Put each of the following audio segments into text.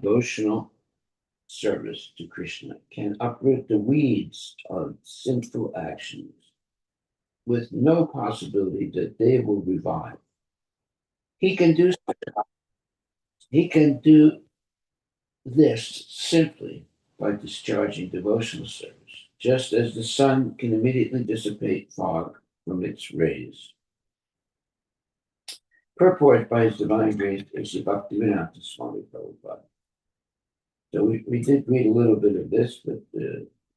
devotional service to Krishna can uproot the weeds of sinful actions with no possibility that they will revive. He can do he can do this simply by discharging devotional service, just as the sun can immediately dissipate fog from its rays. Purport by His Divine Grace Sri Bhaktivedanta Swami Prabhupada. So we did read a little bit of this, but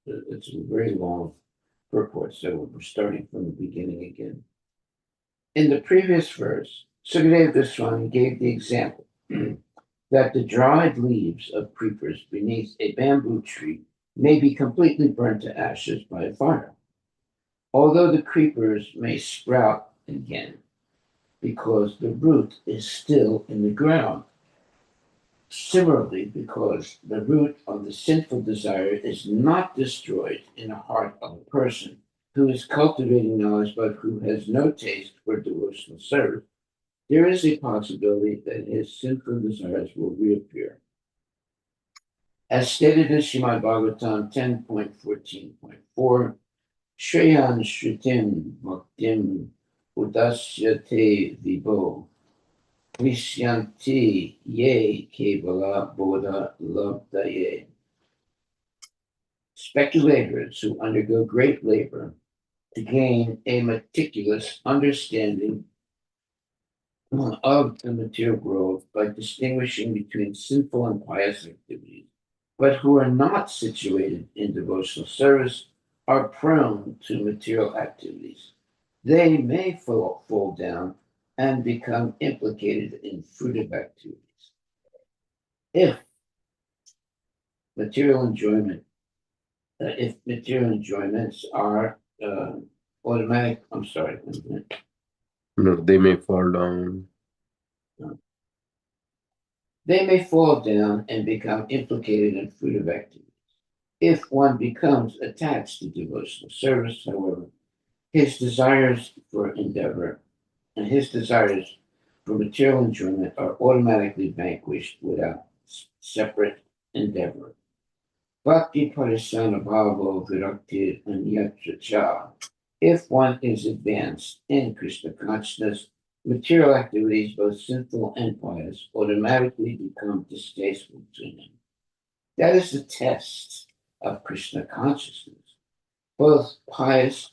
it's a very long purport, so we're starting from the beginning again. In the previous verse, Sukadeva Goswami gave the example that the dried leaves of creepers beneath a bamboo tree may be completely burnt to ashes by a fire, although the creepers may sprout again because the root is still in the ground. Similarly, because the root of the sinful desire is not destroyed in the heart of a person who is cultivating knowledge but who has no taste for devotional service, there is a possibility that his sinful desires will reappear. As stated in Srimad Bhagavatam 10.14.4, Shreyan Shrutim Bhaktim Udasyate Vibo Visyanti Ye Kevala Bodha Labdaye. Speculators who undergo great labor to gain a meticulous understanding of the material world by distinguishing between sinful and pious activities, but who are not situated in devotional service, are prone to material activities. They may fall down and become implicated in fruitive activities. If material enjoyment, if material enjoyments are automatic, I'm sorry, No, they may fall down. they may fall down and become implicated in fruitive activities. If one becomes attached to devotional service, however, his desires for endeavor and his desires for material enjoyment are automatically vanquished without separate endeavor. Bhakti Parasana Bhavo Virakti Anyatra Cha. If one is advanced in Krishna consciousness, material activities, both sinful and pious, automatically become distasteful to him. That is the test of Krishna consciousness. Both pious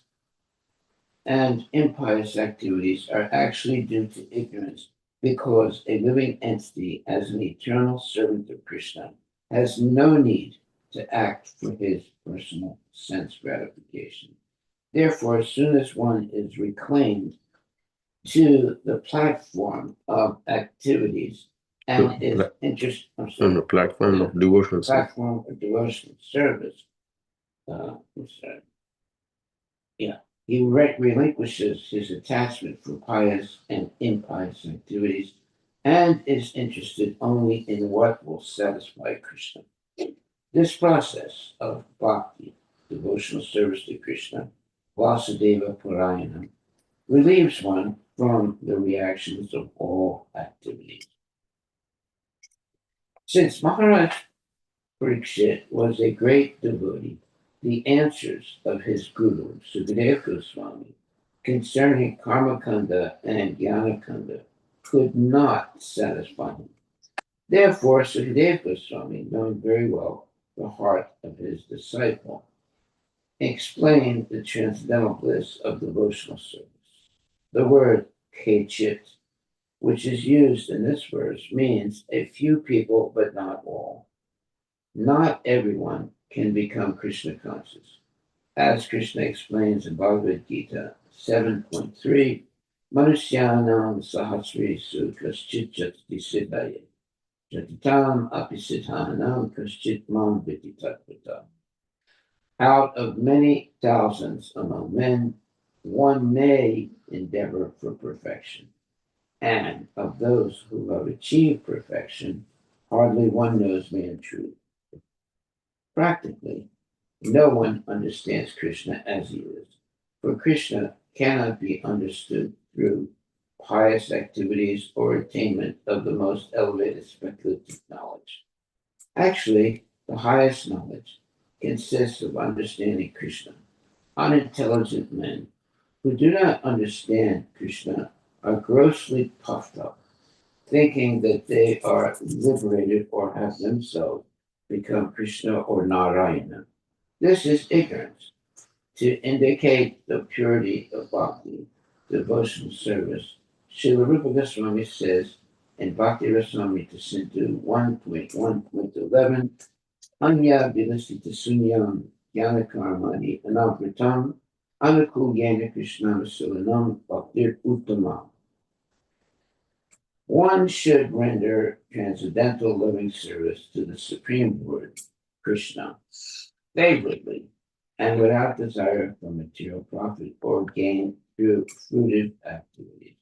and impious activities are actually due to ignorance because a living entity, as an eternal servant of Krishna, has no need to act for his personal sense gratification. Therefore, as soon as one is reclaimed to the platform of activities and is interest, I'm On the sorry, platform of devotional service. platform of devotional service, I'm sorry, yeah, he relinquishes his attachment for pious and impious activities and is interested only in what will satisfy Krishna. This process of bhakti, devotional service to Krishna, Vasudeva Purayana, relieves one from the reactions of all activities. Since Maharaj Parikshit was a great devotee, the answers of his guru, Sukadeva Goswami, concerning Karmakanda and Jnanakanda could not satisfy him. Therefore, Sukadeva Goswami, knowing very well the heart of his disciple, explained the transcendental bliss of devotional service. The word kechit, which is used in this verse, means a few people, but not all. Not everyone can become Krishna conscious. As Krishna explains in Bhagavad Gita 7.3, Manusyanam sahasrisu kaschit jati siddhaye, jatitam apisiddhanam kaschit mam viditatvata. Out of many thousands among men, one may endeavor for perfection. And of those who have achieved perfection, hardly one knows me in truth. Practically, no one understands Krishna as he is, for Krishna cannot be understood through pious activities or attainment of the most elevated speculative knowledge. Actually, the highest knowledge consists of understanding Krishna. Unintelligent men who do not understand Krishna are grossly puffed up, thinking that they are liberated or have themselves become Krishna or Narayana. This is ignorance. To indicate the purity of bhakti, devotional service, Srila Rupa Goswami says in Bhakti Rasamrita Sindhu 1.1.11, Anya Vilasita Sunyam Jnana Karmani Anavritam Anukulyena Krishnam Sulanam Bhaktir Uttamam. One should render transcendental loving service to the Supreme Lord, Krishna, favorably and without desire for material profit or gain through fruitive activities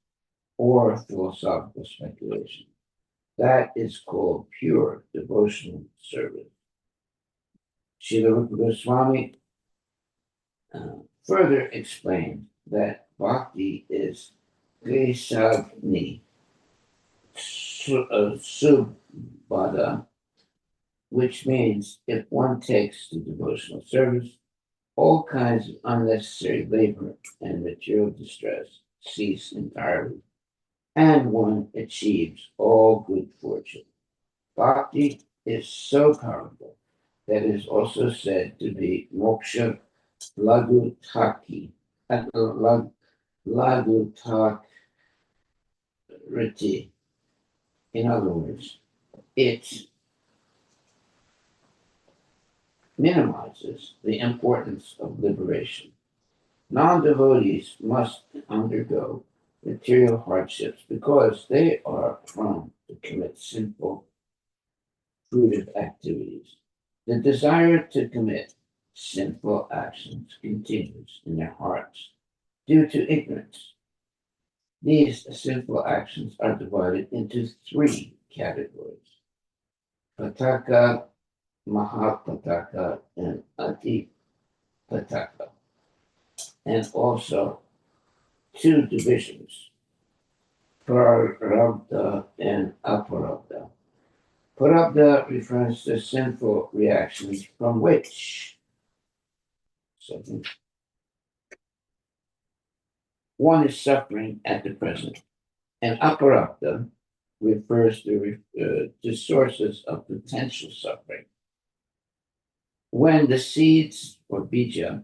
or philosophical speculation. That is called pure devotional service. Srila Rupa Goswami further explained that bhakti is Grisagni Subhada, which means if one takes to devotional service, all kinds of unnecessary labor and material distress cease entirely, and one achieves all good fortune. Bhakti is so powerful that it is also said to be moksha lagutaki, lagutakriti. In other words, it minimizes the importance of liberation. Non-devotees must undergo material hardships because they are prone to commit sinful, fruitive activities. The desire to commit sinful actions continues in their hearts due to ignorance. These sinful actions are divided into three categories: pataka, mahapataka, and atipataka, and also two divisions, prarabdha and aparabdha. Prarabdha refers to sinful reactions from which one is suffering at the present, and aparabdha refers to sources of potential suffering. When the seeds or bija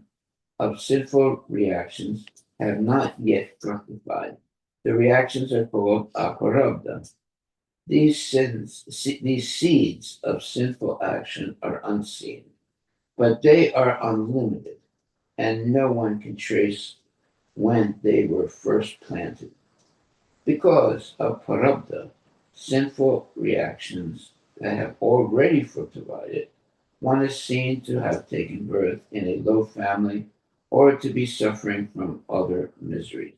of sinful reactions have not yet fructified, the reactions are called aparabdha. These seeds of sinful action are unseen, but they are unlimited, and no one can trace when they were first planted. Because of parabdha, sinful reactions that have already fructified, one is seen to have taken birth in a low family or to be suffering from other miseries.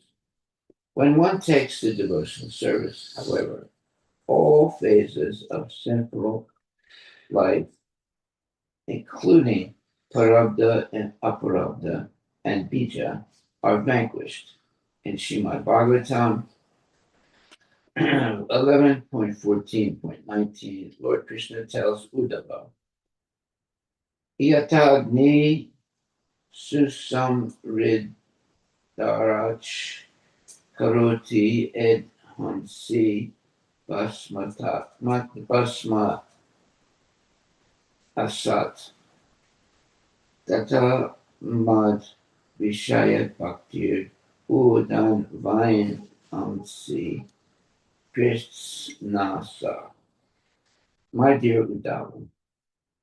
When one takes to devotional service, however, all phases of sinful life, including parabdha and aparabdha and bija, are vanquished. In Srimad Bhagavatam 11.14.19, Lord Krishna tells Uddhava, Yatagni susamridharach karoti ed hansi basma asat tata mad vishaya bhaktir udan vain amsi krishnasa. My dear Uddhava,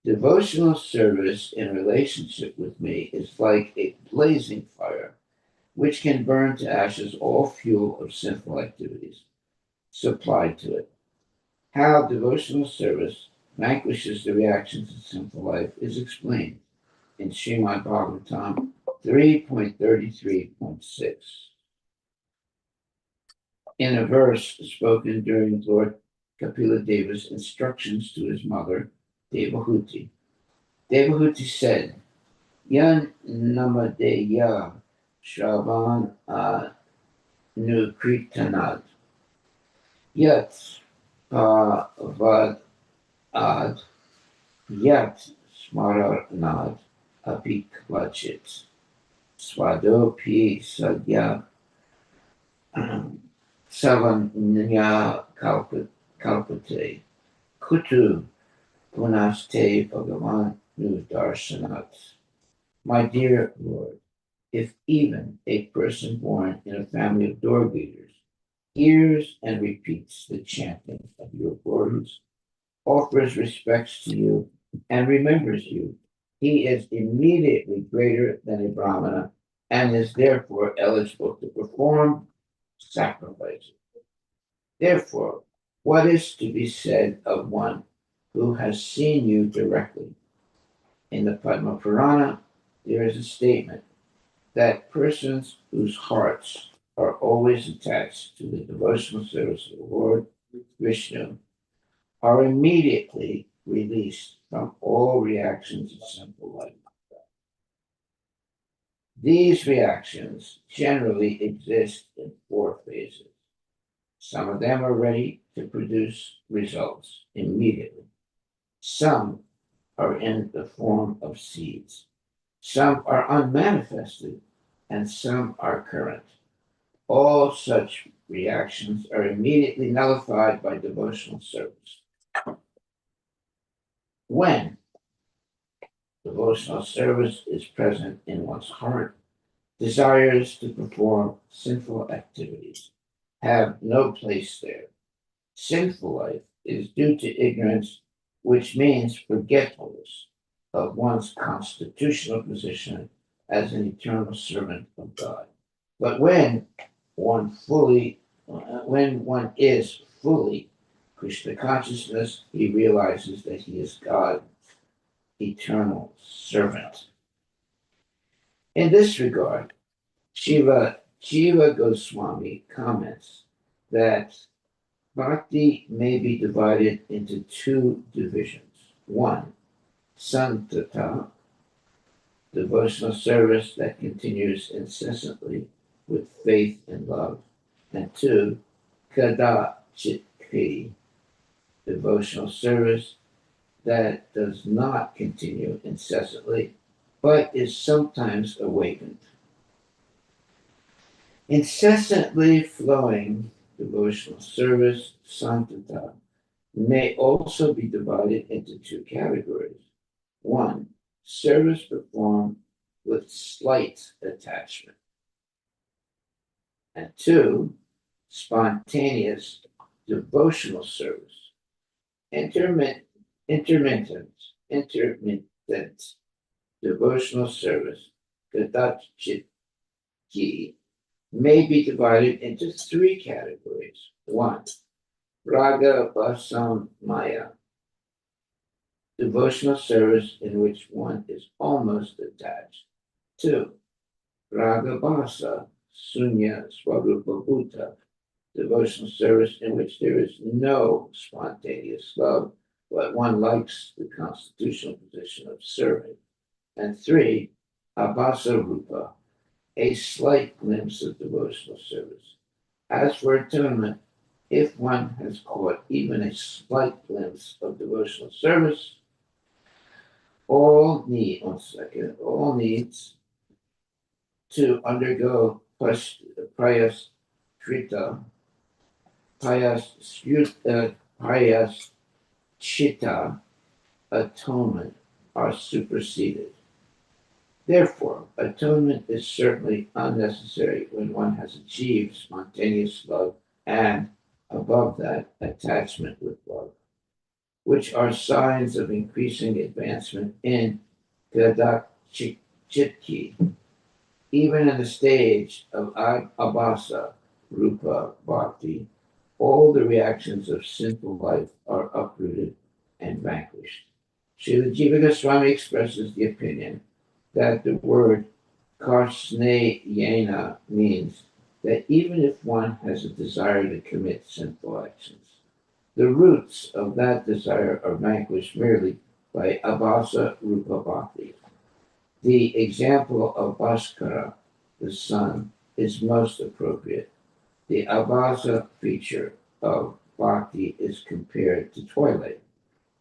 devotional service in relationship with me is like a blazing fire, which can burn to ashes all fuel of sinful activities supplied to it. How devotional service vanquishes the reactions of sinful life is explained in Srimad Bhagavatam 3.33.6. In a verse spoken during Lord Kapila Deva's instructions to his mother, Devahuti. Devahuti said, Yan namadeya shravan nukritanad yat pavad ad Yat smaranad apiklachit. Swadopi sadya savanya kalpate. Kutu punaste bhagavan nu darshanat. My dear Lord, if even a person born in a family of door greeters hears and repeats the chanting of your words, offers respects to you, and remembers you, he is immediately greater than a Brahmana and is therefore eligible to perform sacrifices. Therefore, what is to be said of one who has seen you directly? In the Padma Purana, there is a statement that persons whose hearts are always attached to the devotional service of the Lord Vishnu are immediately released from all reactions of simple life. These reactions generally exist in four phases. Some of them are ready to produce results immediately. Some are in the form of seeds. Some are unmanifested, and some are current. All such reactions are immediately nullified by devotional service. When devotional service is present in one's heart, desires to perform sinful activities have no place there. Sinful life is due to ignorance, which means forgetfulness of one's constitutional position as an eternal servant of God. But when one is fully Krishna consciousness, he realizes that he is God's eternal servant. In this regard, Shiva Goswami comments that bhakti may be divided into two divisions. One, santata, devotional service that continues incessantly with faith and love. And two, kada chitkri, devotional service that does not continue incessantly, but is sometimes awakened. Incessantly flowing devotional service, santata, may also be divided into two categories. One, service performed with slight attachment. And two, spontaneous devotional service. Intermittent, intermittent devotional service, kadachitki, may be divided into three categories. One, raga basam maya, devotional service in which one is almost attached. Two, raga basa sunya swarupa bhuta, devotional service in which there is no spontaneous love, but one likes the constitutional position of serving. And three, abhasa rupa, a slight glimpse of devotional service. As for atonement, if one has caught even a slight glimpse of devotional service, all needs to undergo prayaskrita, prayaschita atonement are superseded. Therefore, atonement is certainly unnecessary when one has achieved spontaneous love and, above that, attachment with love, which are signs of increasing advancement in Gadachitki. Even in the stage of Abhasa, Rupa, Bhakti, all the reactions of sinful life are uprooted and vanquished. Srila Jiva Goswami expresses the opinion that the word karsneyena means that even if one has a desire to commit sinful actions, the roots of that desire are vanquished merely by abhasa rupa bhakti. The example of Bhaskara, the sun, is most appropriate. The abhasa feature of bhakti is compared to twilight.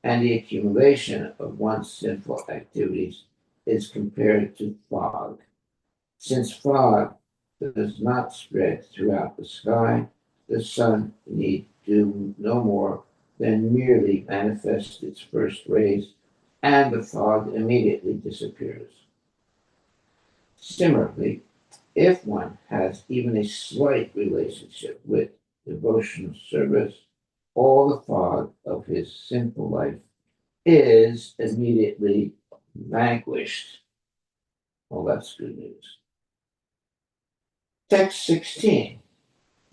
and the accumulation of one's sinful activities is compared to fog. Since fog does not spread throughout the sky, the sun need do no more than merely manifest its first rays, and the fog immediately disappears. Similarly, if one has even a slight relationship with devotional service, all the fog of his sinful life is immediately vanquished. Well, that's good news. Text 16.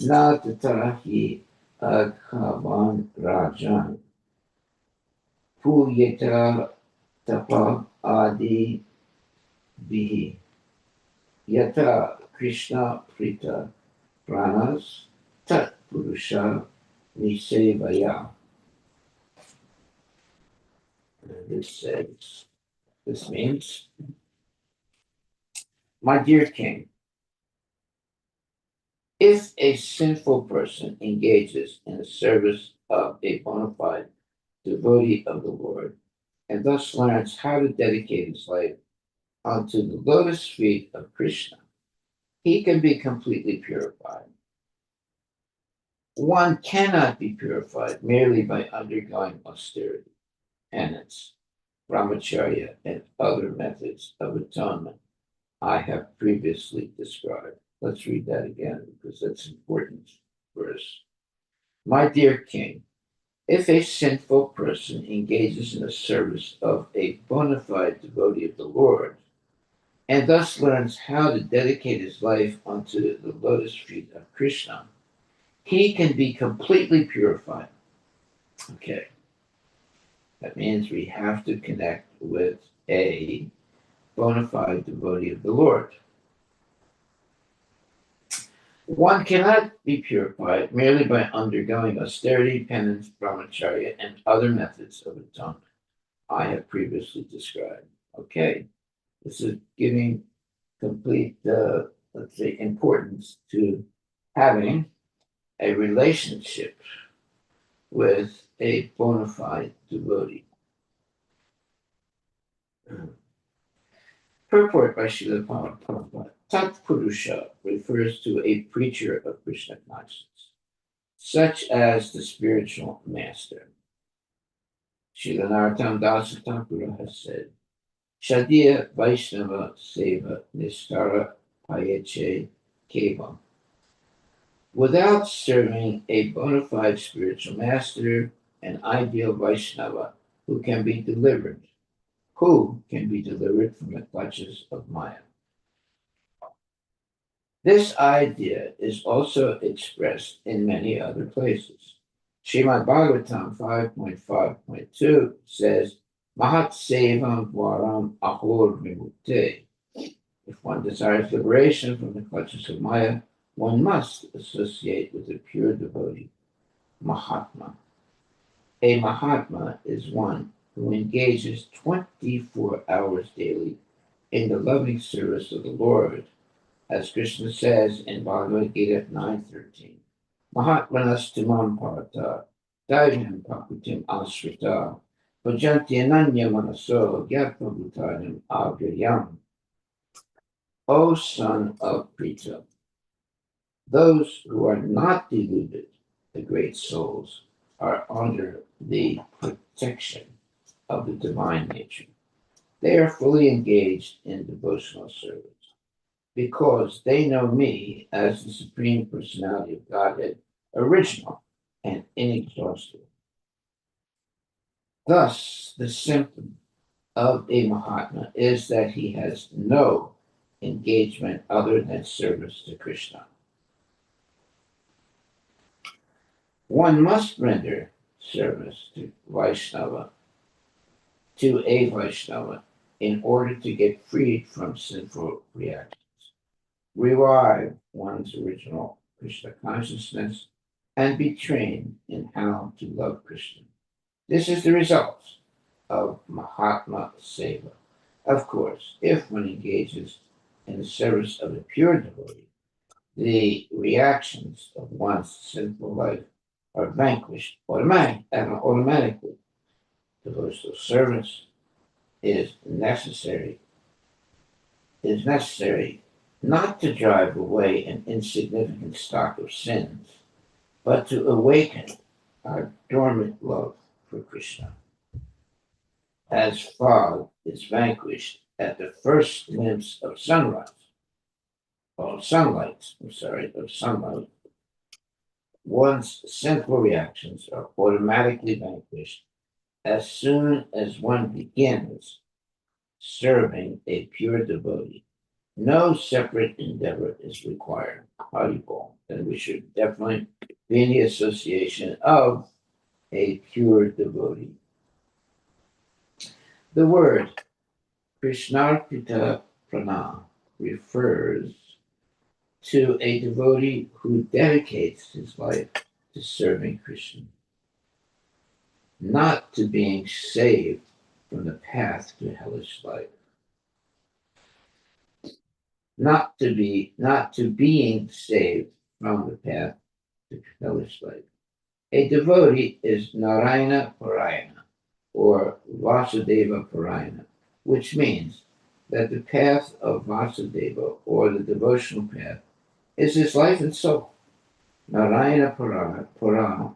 Na tatahi aghavan rajan puyeta tapa adi bihi yata Krishna prita pranas tat purusha nisevaya. This means, my dear king, if a sinful person engages in the service of a bona fide devotee of the Lord, and thus learns how to dedicate his life unto the lotus feet of Krishna, he can be completely purified. One cannot be purified merely by undergoing austerity, penance, brahmacharya, and other methods of atonement I have previously described. Let's read that again because that's important verse. My dear king, if a sinful person engages in the service of a bona fide devotee of the Lord, and thus learns how to dedicate his life unto the lotus feet of Krishna, he can be completely purified. Okay, that means we have to connect with a bona fide devotee of the Lord. One cannot be purified merely by undergoing austerity, penance, brahmacharya, and other methods of atonement I have previously described. Okay, this is giving complete, let's say, importance to having a relationship with a bona fide devotee. Purport by Srila Prabhupada. Tat Purusha refers to a preacher of Krishna consciousness, such as the spiritual master. Srila Narottam Das Thakura has said, Shadiya Vaishnava Seva Nistara Payeche Kevam. Without serving a bona fide spiritual master, an ideal Vaishnava who can be delivered from the clutches of Maya. This idea is also expressed in many other places. Srimad Bhagavatam 5.5.2 says, Mahat Sevam Varam Ahor Vimukte. If one desires liberation from the clutches of Maya, one must associate with a pure devotee, Mahatma. A Mahatma is one who engages 24 hours daily in the loving service of the Lord, as Krishna says in Bhagavad Gita 9:13. Mahatmanas timam parata, daivim pakutim asrita, bhajanti ananya manaso, gyatmabhutanam avyayam. O son of Pritha, those who are not deluded, the great souls, are under the protection of the divine nature. They are fully engaged in devotional service because they know me as the Supreme Personality of Godhead, original and inexhaustible. Thus, the symptom of a Mahatma is that he has no engagement other than service to Krishna. One must render service to a Vaishnava in order to get freed from sinful reactions, revive one's original Krishna consciousness, and be trained in how to love Krishna. This is the result of Mahatma Seva. Of course, if one engages in the service of a pure devotee, the reactions of one's sinful life are vanquished automatically. devotional service is necessary not to drive away an insignificant stock of sins, but to awaken our dormant love for Krishna. As fog is vanquished at the first glimpse of sunlight, one's sinful reactions are automatically vanquished as soon as one begins serving a pure devotee. No separate endeavor is required. Haribol. And we should definitely be in the association of a pure devotee. The word Krishnarpita Prana refers to a devotee who dedicates his life to serving Krishna, not to being saved from the path to hellish life, not to being saved from the path to hellish life. A devotee is Narayana Parayana or Vasudeva Parayana, which means that the path of Vasudeva or the devotional path is his life and soul. Narayana Purana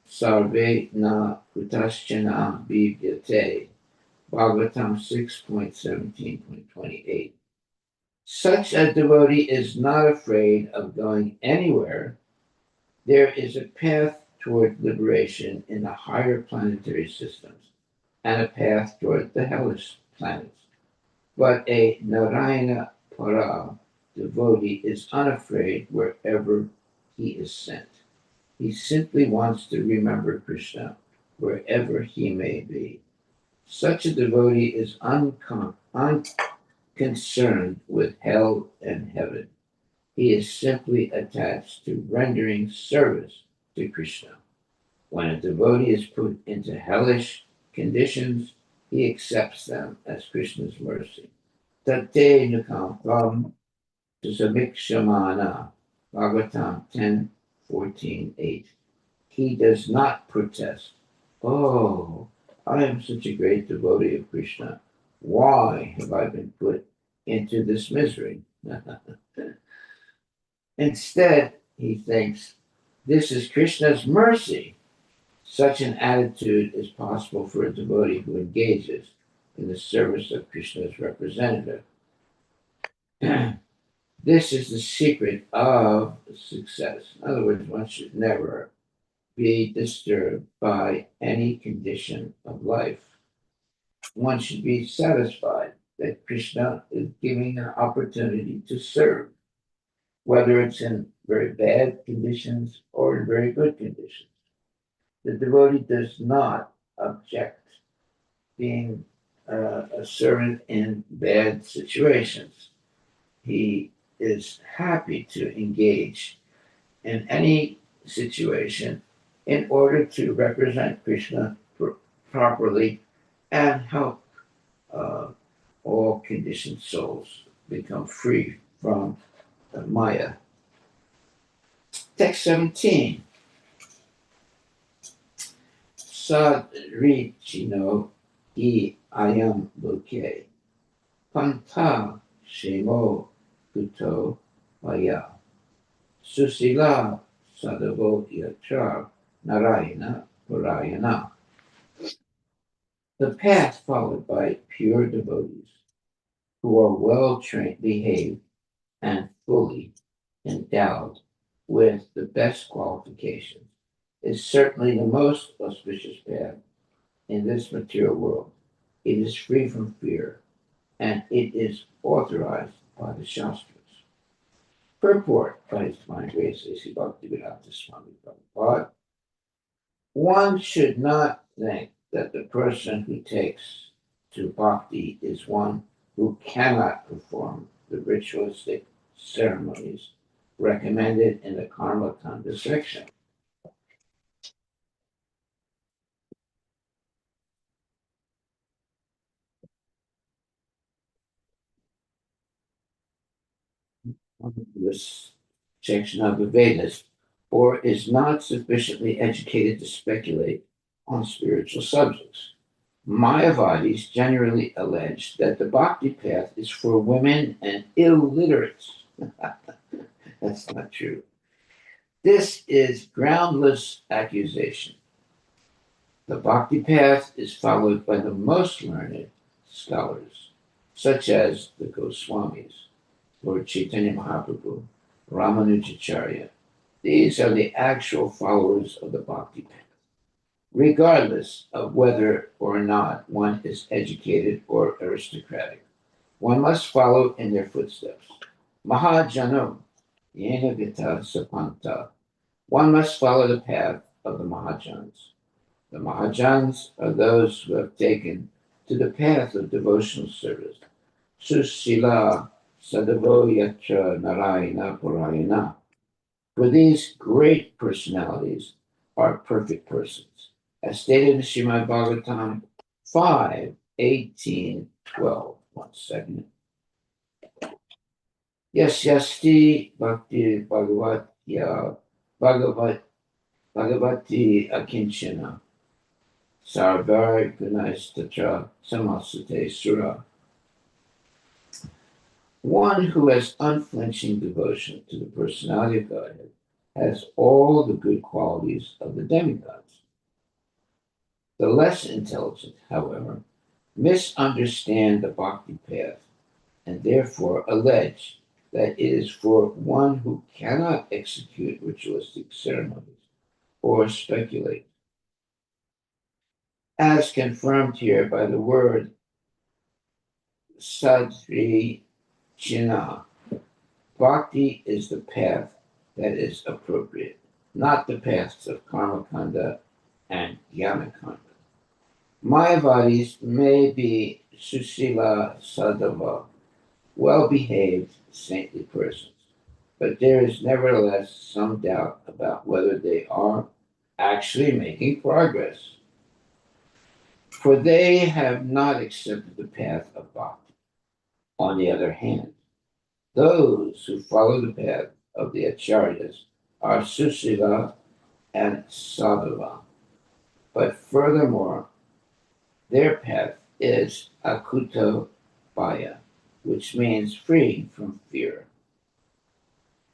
Sarve na Kutaschana Bhivyate Bhagavatam 6.17.28. Such a devotee is not afraid of going anywhere. There is a path toward liberation in the higher planetary systems and a path toward the hellish planets. But a Narayana Para devotee is unafraid wherever he is sent. He simply wants to remember Krishna wherever he may be. Such a devotee is unconcerned with hell and heaven. He is simply attached to rendering service to Krishna. When a devotee is put into hellish conditions, he accepts them as Krishna's mercy. Tate Nukampam Samikshamana Bhagavatam 10:14-8. He does not protest. Oh, I am such a great devotee of Krishna. Why have I been put into this misery? Instead, he thinks, this is Krishna's mercy. Such an attitude is possible for a devotee who engages in the service of Krishna's representative. This is the secret of success. In other words, one should never be disturbed by any condition of life. One should be satisfied that Krishna is giving an opportunity to serve, whether it's in very bad conditions or in very good conditions. The devotee does not object being a servant in bad situations. He is happy to engage in any situation in order to represent Krishna properly and help all conditioned souls become free from Maya. Text 17. Sadrichino I ayam loke panta shemo kuto maya susila sadavo yatra narayana parayana. The path followed by pure devotees who are well trained, behaved, and fully endowed with the best qualifications is certainly the most auspicious path in this material world. It is free from fear, and it is authorized by the Shastras. Purport by His Divine Grace A.C. Bhaktivedanta Swami Prabhupada. One should not think that the person who takes to bhakti is one who cannot perform the ritualistic ceremonies recommended in the Karma Kanda section. This section of the Vedas, or is not sufficiently educated to speculate on spiritual subjects. Mayavadis generally allege that the bhakti path is for women and illiterates. That's not true. This is groundless accusation. The bhakti path is followed by the most learned scholars, such as the Goswamis, Lord Chaitanya Mahaprabhu, Ramanujacharya. These are the actual followers of the bhakti path, regardless of whether or not one is educated or aristocratic. One must follow in their footsteps. Mahajano, yena gita sapanta. One must follow the path of the Mahajans. The Mahajans are those who have taken to the path of devotional service. Susila sadavo yatra narayana purayana. For these great personalities are perfect persons. As stated in Srimad Bhagavatam 5, 18, 12. 1 second. Yes, yasti bhakti bhagavatya bhagavati akinchana sarvar gunastatra samasate sura. One who has unflinching devotion to the personality of Godhead has all the good qualities of the demigods. The less intelligent, however, misunderstand the bhakti path and therefore allege that it is for one who cannot execute ritualistic ceremonies or speculate. As confirmed here by the word sadri china, bhakti is the path that is appropriate, not the paths of karmakanda and jnanakanda. Mayavadis may be susila sadhava, well-behaved, saintly persons, but there is nevertheless some doubt about whether they are actually making progress, for they have not accepted the path of bhakti. On the other hand, those who follow the path of the acharyas are susila and sadhava, but furthermore, their path is akuto bhaya, which means free from fear.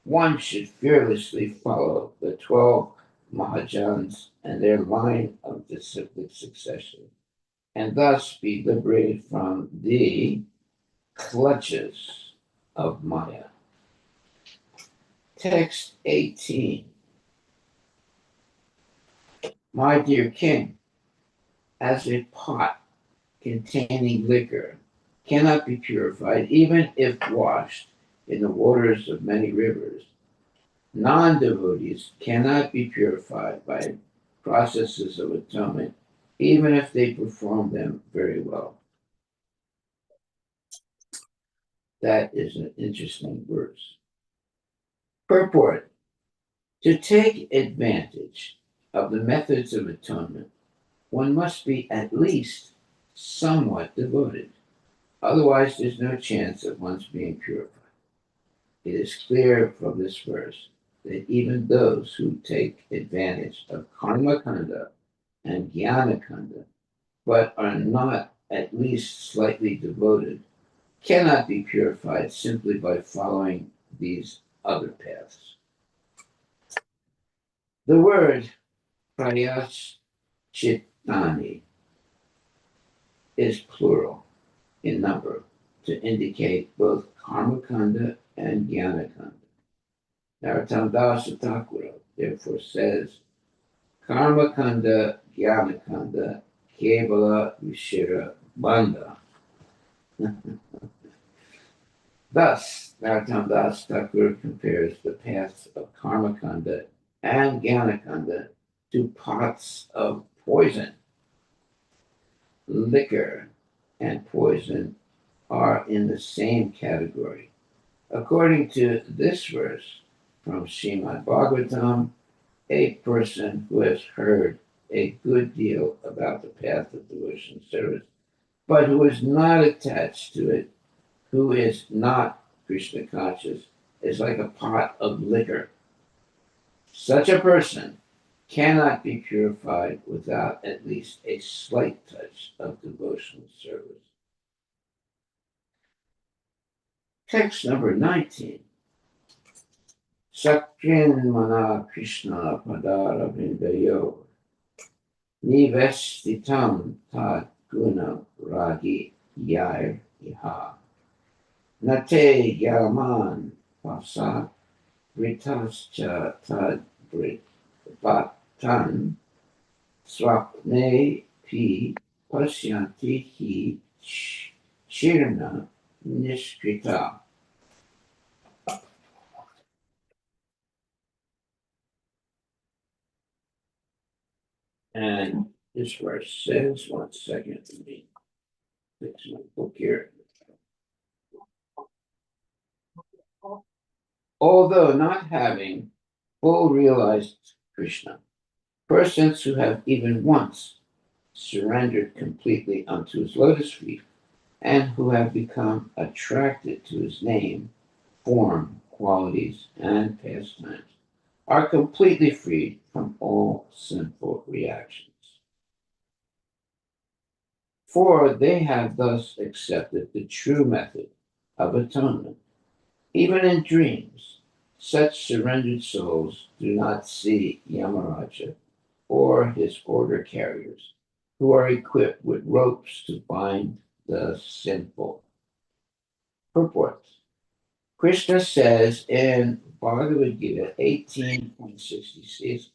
One should fearlessly follow the 12 Mahajans and their line of disciplic succession, and thus be liberated from the clutches of Maya. Text 18. My dear king, as a pot containing liquor cannot be purified even if washed in the waters of many rivers, non-devotees cannot be purified by processes of atonement, even if they perform them very well. That is an interesting verse. Purport: to take advantage of the methods of atonement, one must be at least somewhat devoted. Otherwise, there's no chance of one's being purified. It is clear from this verse that even those who take advantage of karma kanda and jnana kanda, but are not at least slightly devoted, cannot be purified simply by following these other paths. The word prayaschitani is plural in number to indicate both karma kanda and jnana kanda. Narottam Das Thakur therefore says, karma kanda jnana kanda kevala vishira bandha. Thus, Narottam Das Thakur compares the paths of karma kanda and jnana kanda to pots of poison. Liquor and poison are in the same category. According to this verse from Srimad Bhagavatam, a person who has heard a good deal about the path of devotion service, but who is not attached to it, who is not Krishna conscious, is like a pot of liquor. Such a person cannot be purified without at least a slight touch of devotional service. Text number 19. Sakrin mana Krishna padara vindayo nivestitam tad guna ragi yair iha nate yaman pasa ritascha tad batan swapne pi pasyanti hi shirna niskrita. And this verse says, one second, let me fix my book here. Although not having full realized Krishna, persons who have even once surrendered completely unto his lotus feet and who have become attracted to his name, form, qualities, and pastimes are completely freed from all sinful reactions. For they have thus accepted the true method of atonement. Even in dreams, such surrendered souls do not see Yamaraja or his order carriers, who are equipped with ropes to bind the sinful. Purport. Krishna says in Bhagavad Gita 18.66,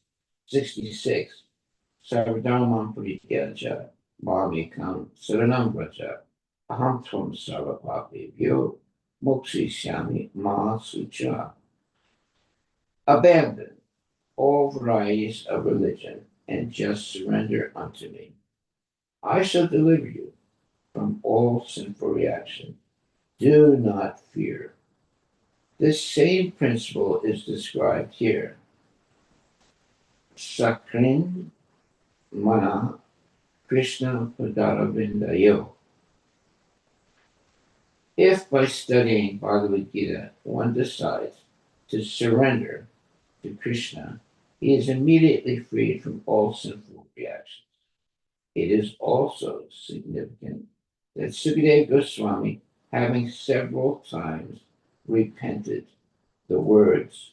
Sarvadharmam Parityajya Bhavikam Saranam Vraja Aham Tvam Sarvapapibhyo Mokshishyami Ma Sucha. Abandon all varieties of religion and just surrender unto me. I shall deliver you from all sinful reaction. Do not fear. This same principle is described here. Sakrin Mana Krishna Padaravindayo. If by studying Bhagavad Gita one decides to surrender to Krishna, he is immediately freed from all sinful reactions. It is also significant that Sukadeva Goswami, having several times repeated the words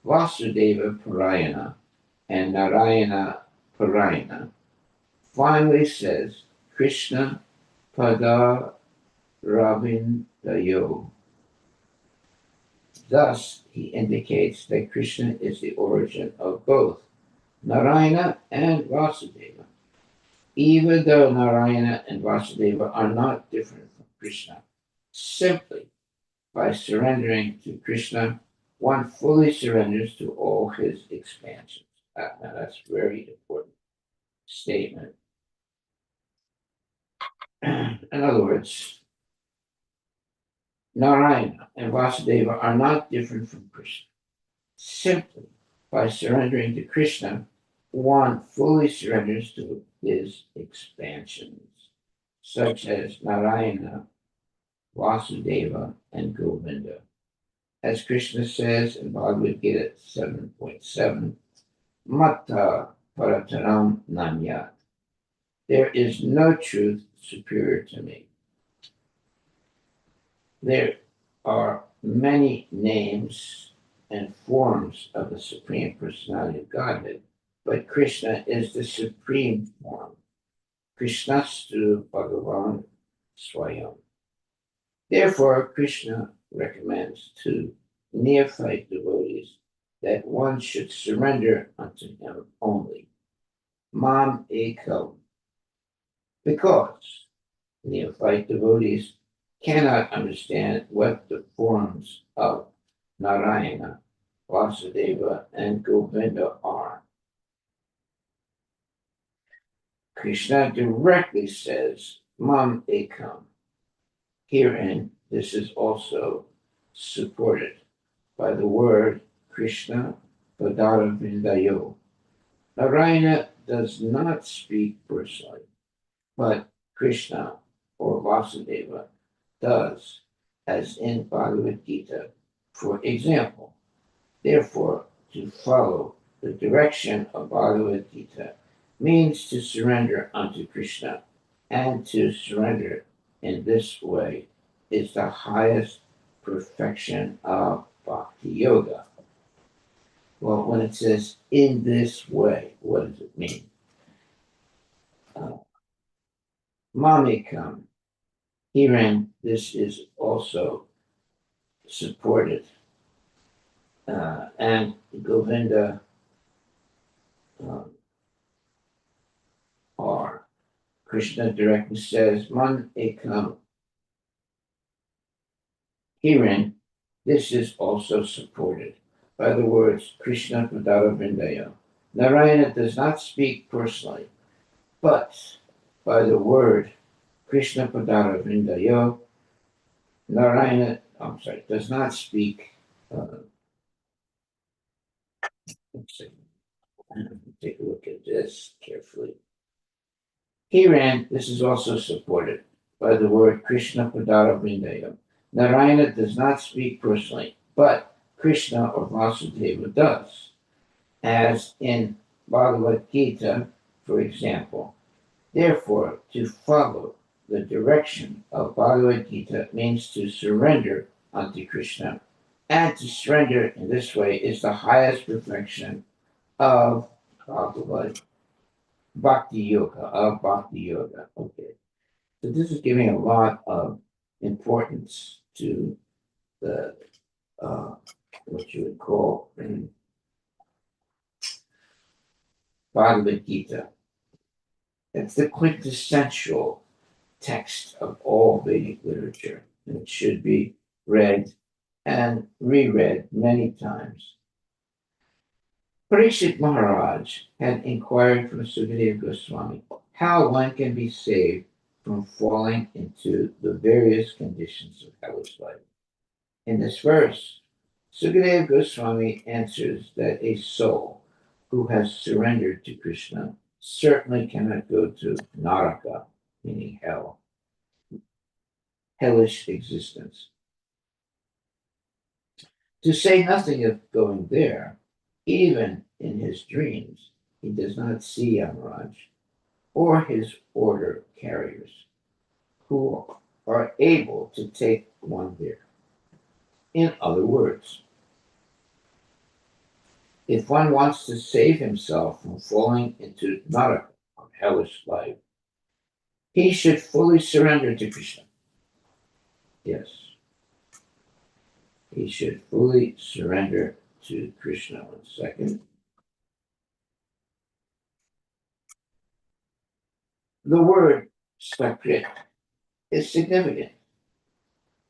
Vasudeva Parayana and Narayana Parayana, finally says Krishna Pada Ravindayo. Thus, he indicates that Krishna is the origin of both Narayana and Vasudeva. Even though Narayana and Vasudeva are not different from Krishna, simply by surrendering to Krishna, one fully surrenders to all his expansions. Now, that's a very important statement. In other words, Narayana and Vasudeva are not different from Krishna. Simply by surrendering to Krishna, one fully surrenders to his expansions, such as Narayana, Vasudeva, and Govinda. As Krishna says in Bhagavad Gita 7.7, Mata Parataram Nanyat. There is no truth superior to me. There are many names and forms of the Supreme Personality of Godhead, but Krishna is the supreme form. Krishnastu Bhagavan Swayam. Therefore, Krishna recommends to neophyte devotees that one should surrender unto him only. Mam Ekam. Because neophyte devotees cannot understand what the forms of Narayana, Vasudeva, and Govinda are. Krishna directly says, Mam Ekam. Herein, this is also supported by the word Krishna Padaravindayo. Narayana does not speak personally, but Krishna or Vasudeva does, as in Bhagavad Gita. For example, Therefore, to follow the direction of Bhagavad Gita means to surrender unto Krishna, and to surrender in this way is the highest perfection of Bhakti Yoga. Well, when it says in this way, what does it mean? Mamikam, herein this is also supported. And Govinda um, or Krishna directly says, Man ekam, herein this is also supported by the words Krishna Padara Vindaya. Narayana does not speak personally, but by the word Krishna Padara Vindaya, Narayana, does not speak. Let's see, take a look at this carefully. Herein, this is also supported by the word Krishna Padara Vindaya. Narayana does not speak personally, but Krishna or Vasudeva does, as in Bhagavad Gita, for example. Therefore, to follow the direction of Bhagavad Gita means to surrender unto Krishna, and to surrender in this way is the highest perfection of Bhagavad Bhakti Yoga, Okay. So this is giving a lot of importance to the what you would call Bhagavad Gita. It's the quintessential text of all Vedic literature, and it should be read and reread many times. Parikshit Maharaj had inquired from Sukadeva Goswami how one can be saved from falling into the various conditions of hellish life. In this verse, Sukadeva Goswami answers that a soul who has surrendered to Krishna certainly cannot go to Naraka, meaning hell, hellish existence. To say nothing of going there, even in his dreams, he does not see Yamaraj or his order carriers who are able to take one there. In other words, if one wants to save himself from falling into Naraka, or hellish life, he should fully surrender to Krishna. Yes, he should fully surrender to Krishna. 1 second. The word sakrit is significant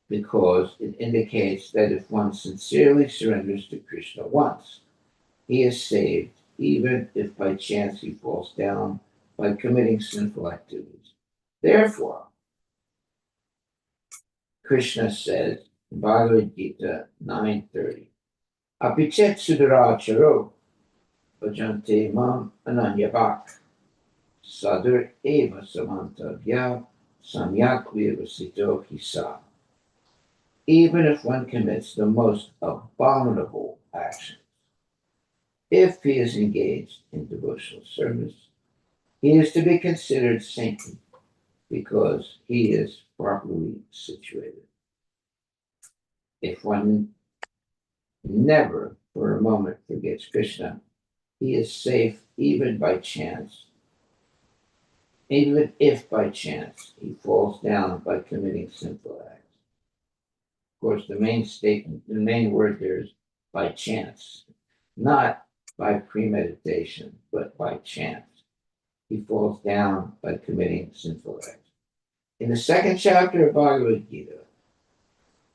because it indicates that if one sincerely surrenders to Krishna once, he is saved, even if by chance he falls down by committing sinful activities. Therefore, Krishna says in Bhagavad Gita 9:30, Apichet Sudaracharo Bhajante Mam Ananyabhak Sadhur Eva Samantavya Samyak Vyavasito Hisa. Even if one commits the most abominable actions, if he is engaged in devotional service, he is to be considered saintly because he is properly situated. If one never for a moment forgets Krishna, he is safe even if by chance he falls down by committing sinful acts. Of course, the main word there is by chance, not by premeditation, but by chance. He falls down by committing sinful acts. In the second chapter of Bhagavad Gita,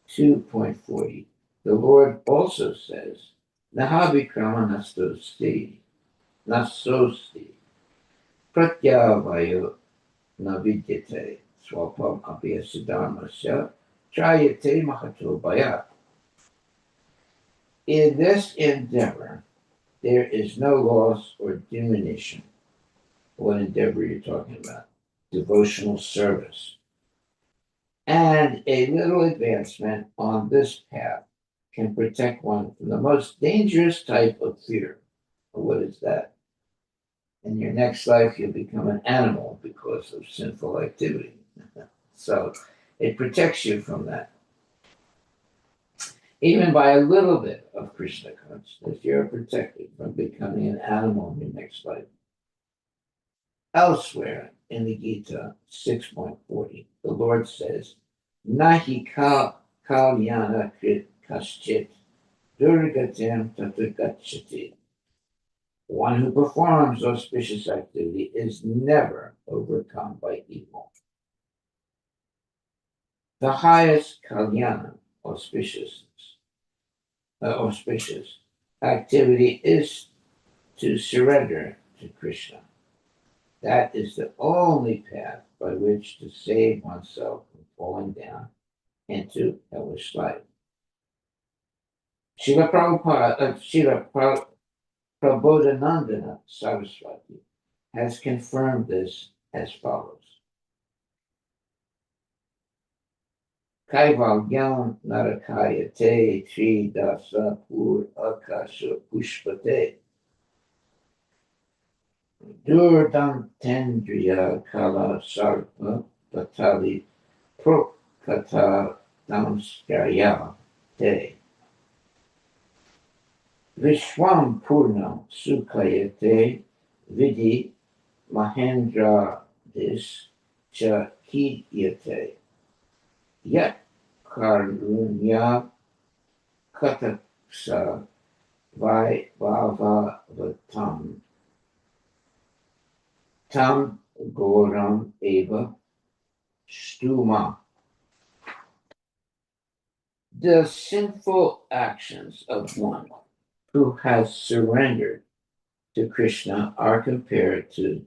2.40, the Lord also says, Nahavikrama nasosti, pratyavayo navidyate, swapam abhyasiddharmasya, trayate mahato bhaya. In this endeavor, there is no loss or diminution. What endeavor you're talking about? Devotional service. And a little advancement on this path can protect one from the most dangerous type of fear. What is that? In your next life, you'll become an animal because of sinful activity. So it protects you from that. Even by a little bit of Krishna consciousness, you're protected from becoming an animal in your next life. Elsewhere in the Gita 6.40, the Lord says, Nahi kalyana krit kaschit durgatim tatugachati. One who performs auspicious activity is never overcome by evil. The highest kalyana, auspicious activity is to surrender to Krishna. That is the only path by which to save oneself from falling down into hellish life. Srila Prabodhanandana Saraswati has confirmed this as follows. Kaivalyam narakayate tri dasa pur akasha pushpate Durdam tendriya kala sarpa patali prokata damskaya te. Vishwam purnam sukayate vidi mahendra dis chakidyate. Yat karunya kataksa vaivavatam tam goram eva stuma. The sinful actions of one who has surrendered to Krishna are compared to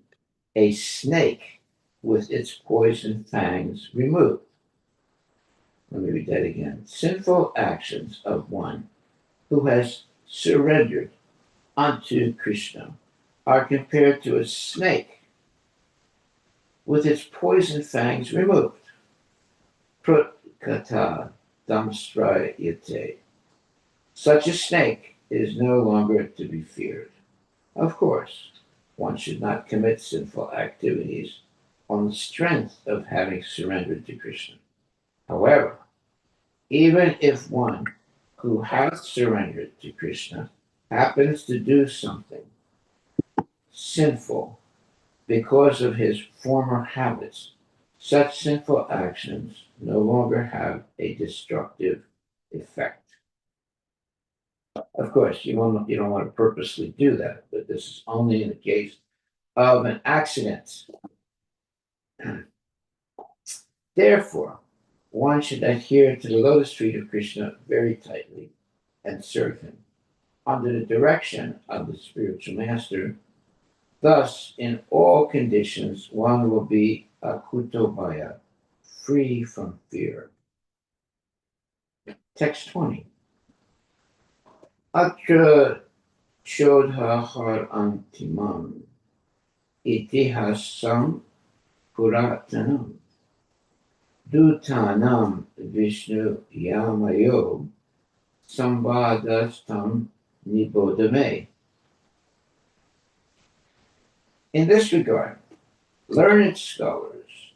a snake with its poison fangs removed. Let me read that again. Sinful actions of one who has surrendered unto Krishna are compared to a snake with its poison fangs removed. Pratkata damstrayate. Such a snake is no longer to be feared. Of course, one should not commit sinful activities on the strength of having surrendered to Krishna. However, even if one who has surrendered to Krishna happens to do something sinful because of his former habits, such sinful actions no longer have a destructive effect. Of course, you don't want to purposely do that, but this is only in the case of an accident. Therefore, one should adhere to the lotus feet of Krishna very tightly and serve him under the direction of the spiritual master. Thus, in all conditions, one will be a kutobhaya, free from fear. Text 20. Atra chodha har antimam itihasam puratanam dutanam vishnu yamayo sambadastam nibodhame. In this regard, learned scholars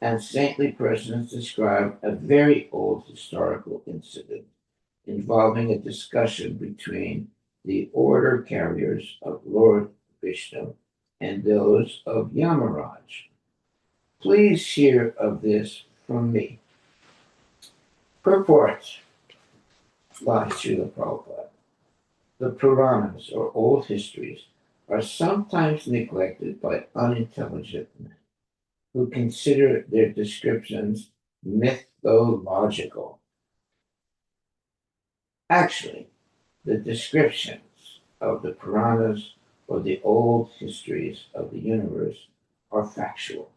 and saintly persons describe a very old historical incident involving a discussion between the order carriers of Lord Vishnu and those of Yamaraj. Please hear of this from me. Purport by Srila Prabhupada. The Puranas, or old histories, are sometimes neglected by unintelligent men who consider their descriptions mythological. Actually, the descriptions of the Puranas or the old histories of the universe are factual,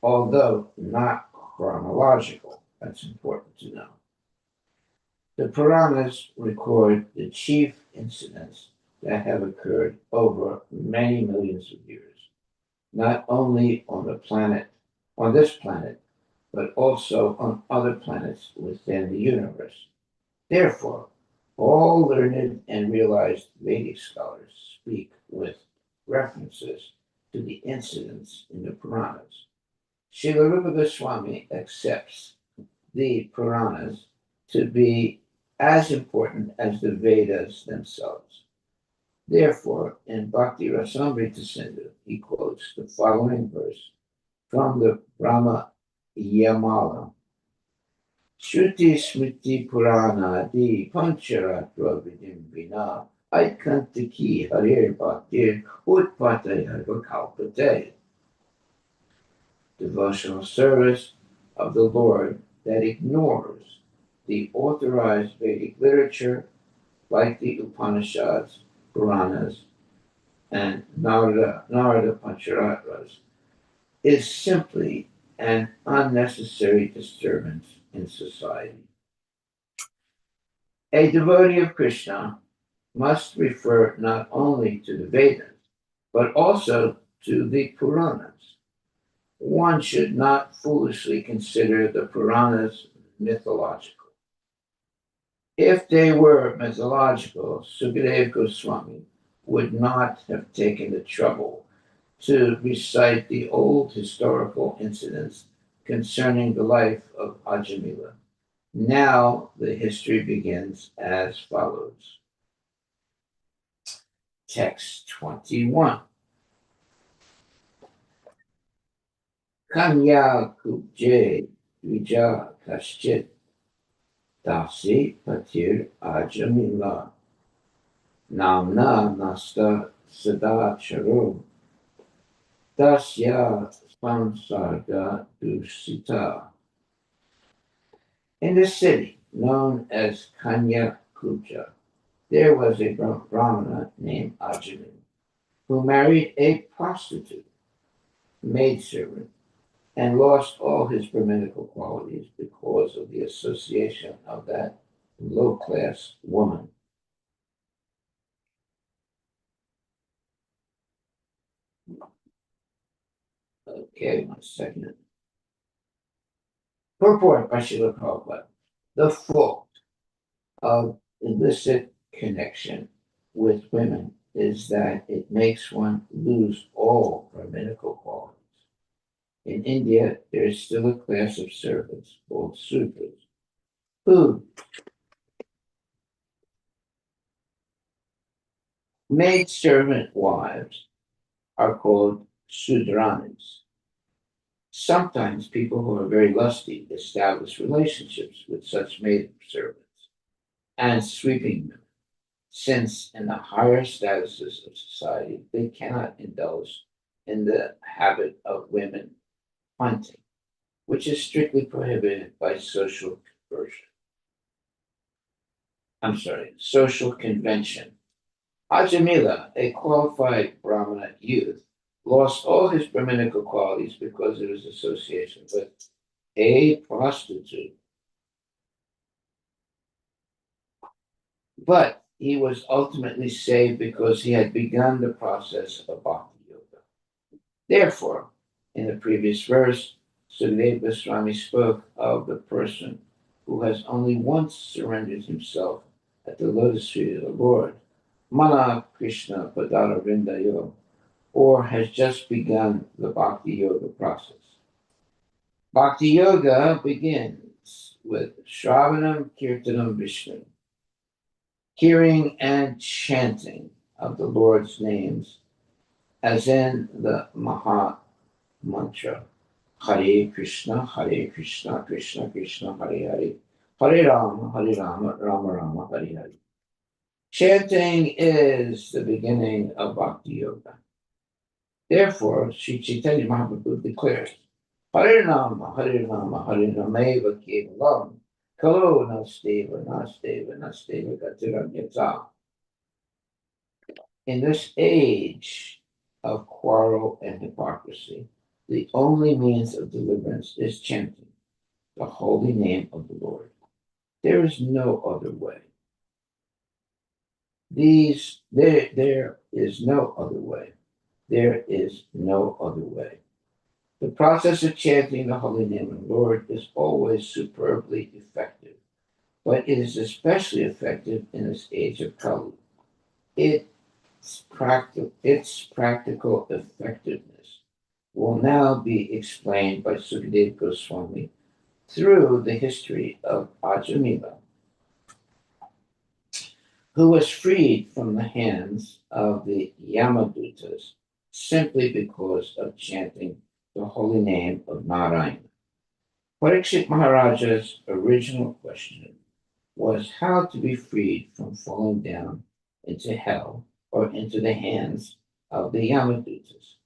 although not chronological. That's important to know. The Puranas record the chief incidents that have occurred over many millions of years, not only on this planet, but also on other planets within the universe. Therefore, All learned and realized Vedic scholars speak with references to the incidents in the Puranas. Srila Rupa Goswami accepts the Puranas to be as important as the Vedas themselves. Therefore, in Bhakti Rasamrita Sindhu, he quotes the following verse from the Brahma Yamala. Shruti Smriti Purana Di Pancharatra Vidimbina Aikantiki Harir Bhaktir Utpataya Kalpate. Devotional service of the Lord that ignores the authorized Vedic literature like the Upanishads, Puranas, and Narada Pancharatras is simply an unnecessary disturbance in society. A devotee of Krishna must refer not only to the Vedas, but also to the Puranas. One should not foolishly consider the Puranas mythological. If they were mythological, Sukadeva Goswami would not have taken the trouble to recite the old historical incidents concerning the life of Ajamila. Now the history begins as follows. Text 21. Kanya Kubje Vija Kashchit Dasi Patir Ajamila Namna Nasta Sadacharo Dasya Samsarga Dusita. In the city known as Kanya Kubja, there was a Brahmana named Ajamila who married a prostitute, maidservant, and lost all his Brahminical qualities because of the association of that low class woman. Okay, 1 second. Purport by Srila Prabhupada. The fault of illicit connection with women is that it makes one lose all Brahminical qualities. In India, there is still a class of servants called Sudras who maid servant wives are called Sudranis. Sometimes people who are very lusty establish relationships with such maid servants and sweeping women, since in the higher statuses of society they cannot indulge in the habit of women hunting, which is strictly prohibited by social conversion. I'm sorry, social convention. Ajamila, a qualified Brahmana youth, lost all his Brahminical qualities because of his association with a prostitute. But he was ultimately saved because he had begun the process of bhakti yoga. Therefore, in the previous verse, Sukadeva Goswami spoke of the person who has only once surrendered himself at the lotus feet of the Lord, Mana Krishna Padara Vrindayo, or has just begun the bhakti yoga process. Bhakti yoga begins with Shravanam Kirtanam Vishnu, hearing and chanting of the Lord's names, as in the Maha Mantra. Hare Krishna, Krishna Krishna, Hare Hare, Hare Rama, Rama Rama, Hare Hare. Chanting is the beginning of Bhakti Yoga. Therefore, Sri Chaitanya Mahaprabhu declares, Hare Rama, Hare Rama, Hare Rameva Kevalam, Kalo Nasteva, Nasteva, Nasteva Gatiranyata. In this age of quarrel and hypocrisy, the only means of deliverance is chanting the holy name of the Lord. There is no other way. There is no other way. There is no other way. The process of chanting the holy name of the Lord is always superbly effective but it is especially effective in this age of Kali. Its practical effectiveness will now be explained by Sukadeva Goswami through the history of Ajamila, who was freed from the hands of the Yamadutas simply because of chanting the holy name of Narayana. Parikshit Maharaja's original question was how to be freed from falling down into hell or into the hands of the Yamadutas.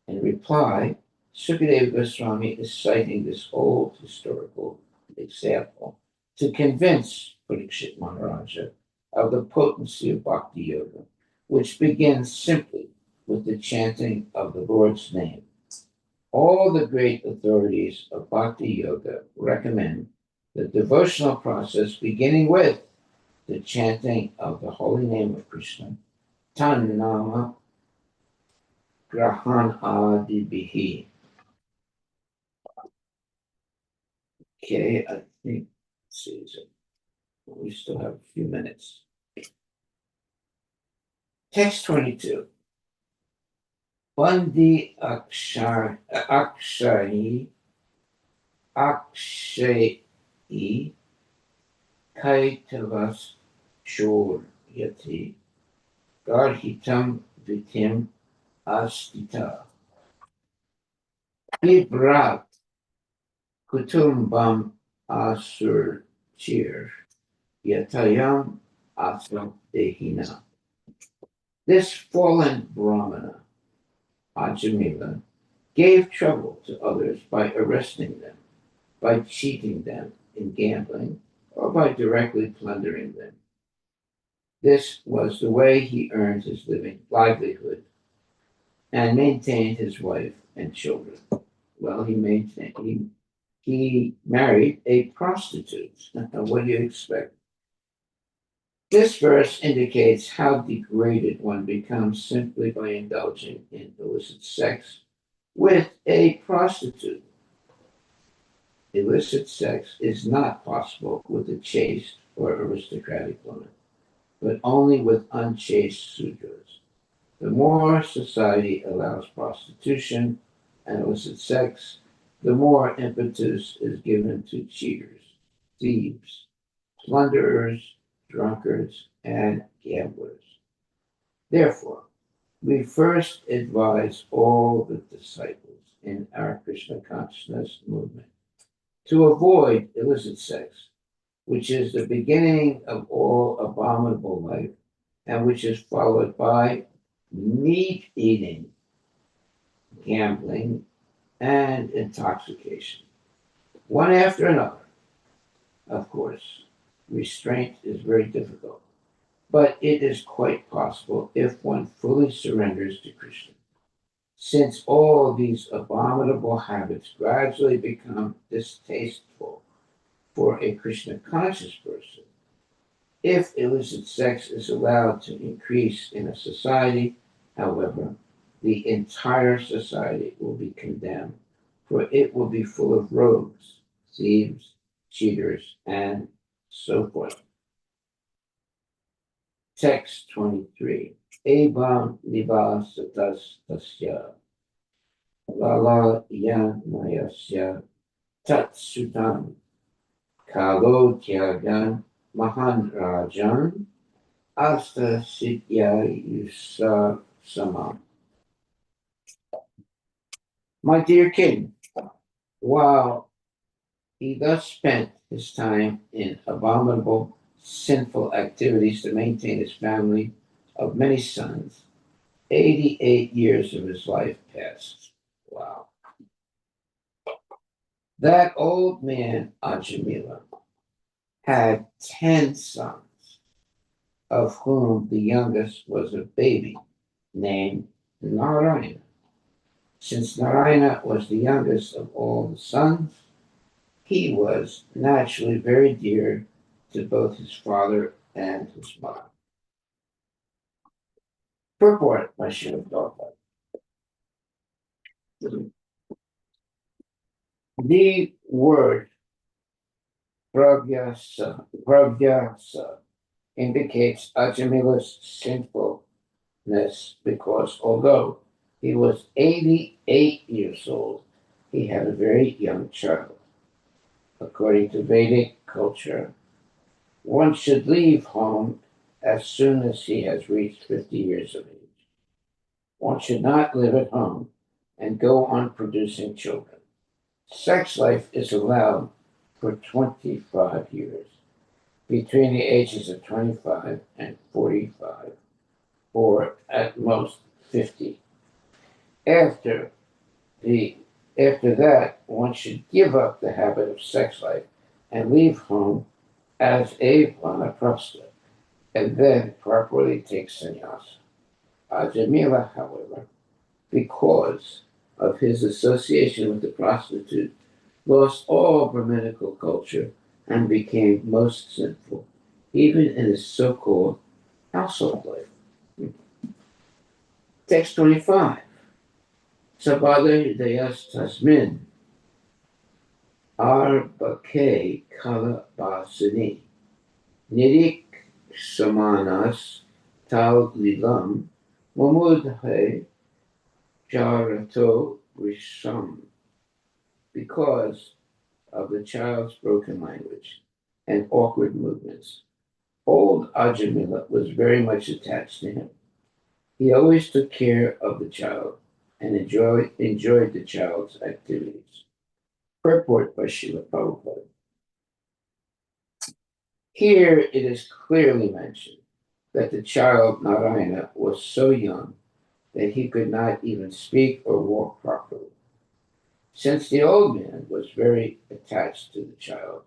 In reply, Sukadeva Goswami is citing this old historical example to convince Parikshit Maharaja of the potency of Bhakti Yoga, which begins simply with the chanting of the Lord's name. All the great authorities of Bhakti Yoga recommend the devotional process beginning with the chanting of the holy name of Krishna, Tan Nama Grahan Adibihi. Okay, I think, let's see, we still have a few minutes. Text 22. Bandi Akshayi Kaitavas Shor Yati Garhitam Vitim Astita Ibrat Kutumbam Asur Chir Yatayam Asam Dehina. This fallen Brahmana, Ajamila, gave trouble to others by arresting them, by cheating them in gambling, or by directly plundering them. This was the way he earned his livelihood and maintained his wife and children. Well, he married a prostitute. What do you expect? This verse indicates how degraded one becomes simply by indulging in illicit sex with a prostitute. Illicit sex is not possible with a chaste or aristocratic woman, but only with unchaste Sudras. The more society allows prostitution and illicit sex, the more impetus is given to cheaters, thieves, plunderers, drunkards, and gamblers. Therefore, we first advise all the disciples in our Krishna consciousness movement to avoid illicit sex, which is the beginning of all abominable life, and which is followed by meat eating, gambling, and intoxication. One after another, of course. Restraint is very difficult, but it is quite possible if one fully surrenders to Krishna. Since all these abominable habits gradually become distasteful for a Krishna conscious person, if illicit sex is allowed to increase in a society, however, the entire society will be condemned, for it will be full of rogues, thieves, cheaters, and so forth. Text 23. Evam nivasatas tasya lala yanayasya tatsutam kalo tyagan mahan rajan asta sitya yusa samam. My dear king, while he thus spent his time in abominable, sinful activities to maintain his family of many sons, 88 years of his life passed. Wow. That old man, Ajamila, had 10 sons, of whom the youngest was a baby named Narayana. Since Narayana was the youngest of all the sons, he was naturally very dear to both his father and his mother. Purport by Srila Prabhupada. The word Pravyasa indicates Ajamila's sinfulness because although he was 88 years old, he had a very young child. According to Vedic culture, one should leave home as soon as he has reached 50 years of age. One should not live at home and go on producing children. Sex life is allowed for 25 years between the ages of 25 and 45, or at most 50. After the after that, one should give up the habit of sex life and leave home as a vanaprastha, and then properly take sannyas. Ajamila, however, because of his association with the prostitute, lost all Brahminical culture and became most sinful, even in his so-called household life. Text 25. Sabada Hridayas Tasmin Arbake Kala Basini Nirik Samanas Tal Lilam Mamudhe Jarato Risham, because of the child's broken language and awkward movements. Old Ajamila was very much attached to him. He always took care of the child and enjoyed the child's activities. Purport by Srila Prabhupada. Here it is clearly mentioned that the child Narayana was so young that he could not even speak or walk properly. Since the old man was very attached to the child,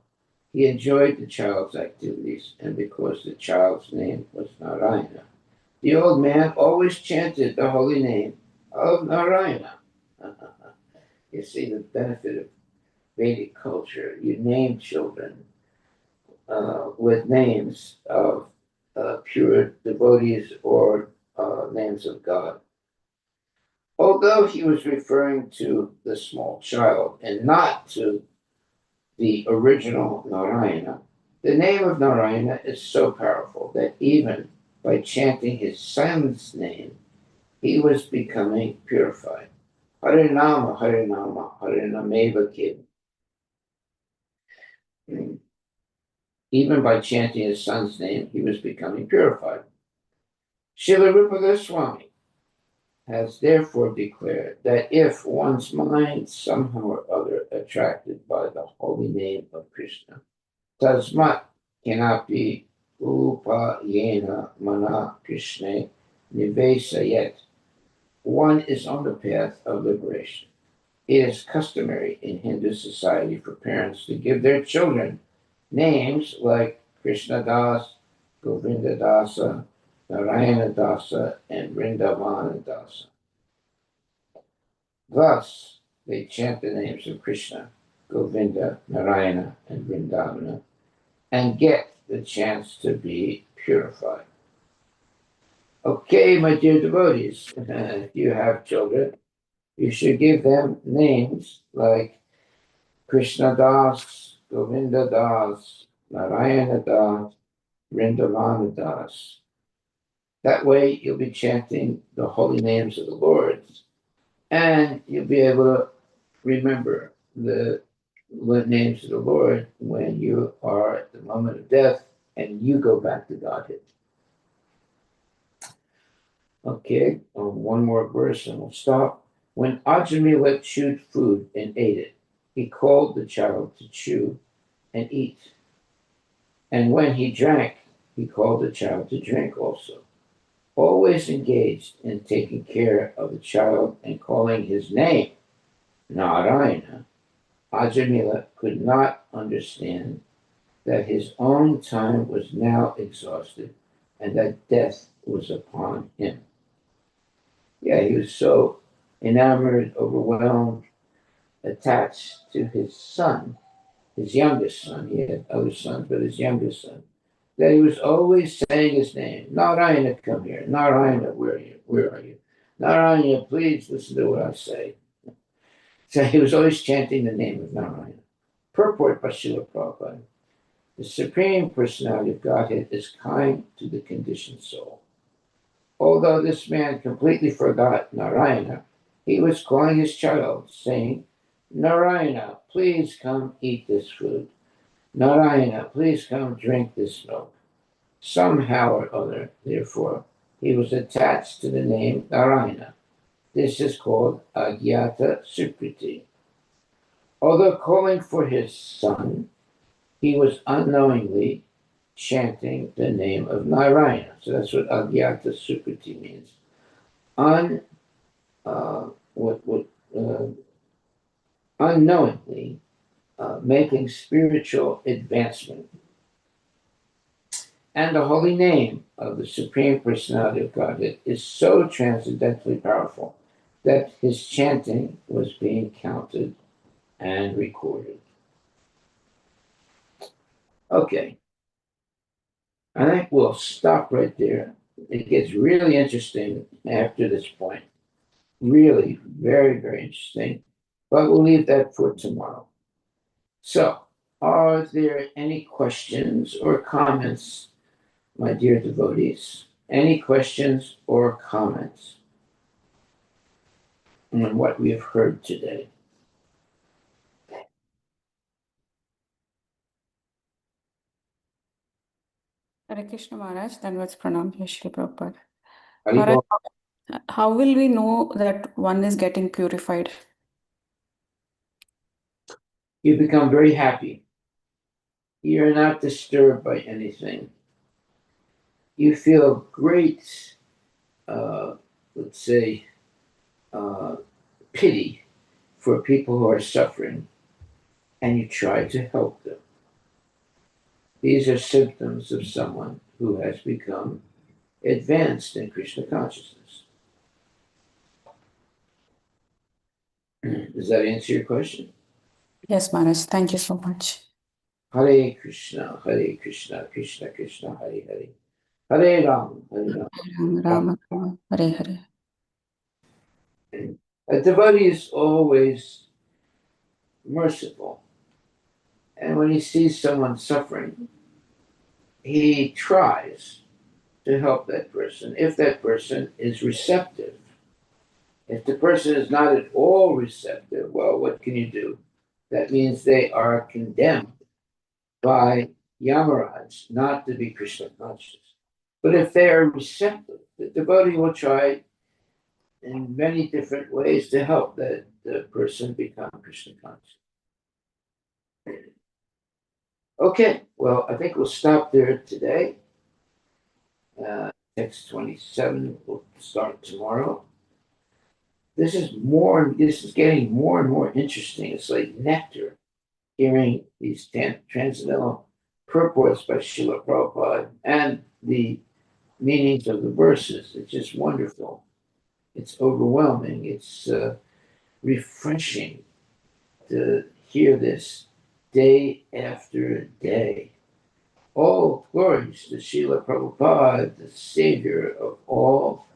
he enjoyed the child's activities, and because the child's name was Narayana, the old man always chanted the holy name of Narayana. You see the benefit of Vedic culture. You name children with names of pure devotees or names of God. Although he was referring to the small child and not to the original Narayana, the name of Narayana is so powerful that even by chanting his son's name, he was becoming purified. Harinama, Harinama, Harinameva Kim. Even by chanting his son's name, he was becoming purified. Srila Rupa Goswami has therefore declared that if one's mind somehow or other attracted by the holy name of Krishna, tasmat cannot be upayena mana Krishna nivesayet, one is on the path of liberation. It is customary in Hindu society for parents to give their children names like Krishna Das, Govinda Dasa, Narayana Dasa, and Vrindavana Dasa. Thus, they chant the names of Krishna, Govinda, Narayana, and Vrindavana, and get the chance to be purified. Okay, my dear devotees, if you have children, you should give them names like Krishna Das, Govinda Das, Narayana Das, Vrindavana Das. That way you'll be chanting the holy names of the Lord and you'll be able to remember the names of the Lord when you are at the moment of death and you go back to Godhead. Okay, one more verse and we'll stop. When Ajamila chewed food and ate it, he called the child to chew and eat. And when he drank, he called the child to drink also. Always engaged in taking care of the child and calling his name, Narayana, Ajamila could not understand that his own time was now exhausted and that death was upon him. Yeah, he was so enamored, overwhelmed, attached to his son, his youngest son. He had other sons, but his youngest son, that he was always saying his name. Narayana, come here. Narayana, where are you? Where are you? Narayana, please listen to what I say. So he was always chanting the name of Narayana. Purport by Srila Prabhupada. The Supreme Personality of Godhead is kind to the conditioned soul. Although this man completely forgot Narayana, he was calling his child, saying, Narayana, please come eat this food. Narayana, please come drink this milk. Somehow or other, therefore, he was attached to the name Narayana. This is called Agyata Sukriti. Although calling for his son, he was unknowingly chanting the name of Narayana. So that's what Agyata Sukriti means. Un, what unknowingly making spiritual advancement. And the holy name of the Supreme Personality of Godhead is so transcendently powerful that his chanting was being counted and recorded. Okay, I think we'll stop right there. It gets really interesting after this point. Really, very, very interesting. But we'll leave that for tomorrow. So, are there any questions or comments, my dear devotees? Any questions or comments on what we have heard today? Hare Krishna Maharaj, then what's Pranam Shri Prabhupada. Haribol. Maharaj, how will we know that one is getting purified? You become very happy. You're not disturbed by anything. You feel great, let's say, uh, pity for people who are suffering, and you try to help them. These are symptoms of someone who has become advanced in Krishna consciousness. Does that answer your question? Yes, Maharaj, thank you so much. Hare Krishna, Krishna Krishna, Hare Hare. Hare Ram, Hare Ram. Rama Rama, Hare Hare. A devotee is always merciful. And when he sees someone suffering, he tries to help that person if that person is receptive. If the person is not at all receptive, well, what can you do? That means they are condemned by Yamaraj not to be Krishna conscious. But if they are receptive, the devotee will try in many different ways to help the person become Krishna conscious. Okay, well, I think we'll stop there today. Text 27 will start tomorrow. This is getting more and more interesting. It's like nectar hearing these transcendental purports by Srila Prabhupada and the meanings of the verses. It's just wonderful. It's overwhelming. It's refreshing to hear this day after day. All glories to Srila Prabhupada, the savior of all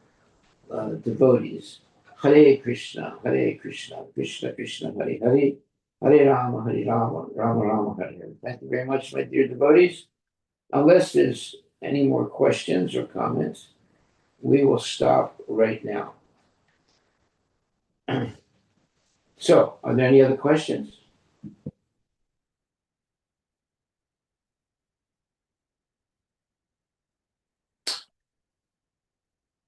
devotees. Hare Krishna, Krishna Krishna, Hare Hare, Hare Rama, Rama Rama, Hare Hare. Thank you very much, my dear devotees. Unless there's any more questions or comments, we will stop right now. So, are there any other questions?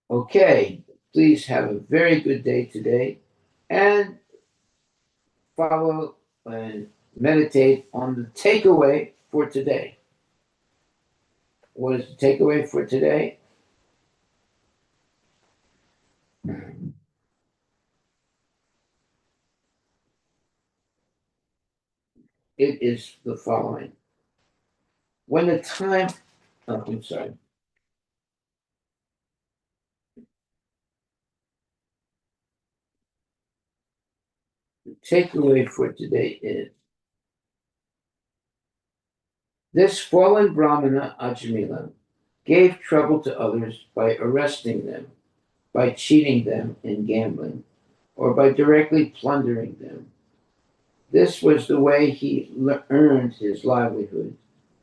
Okay, please have a very good day today and follow and meditate on the takeaway for today. What is the takeaway for today? It is the following. When the time, oh, I'm sorry. The takeaway for today is this fallen Brahmana Ajamila gave trouble to others by arresting them, by cheating them in gambling, or by directly plundering them. This was the way he earned his livelihood,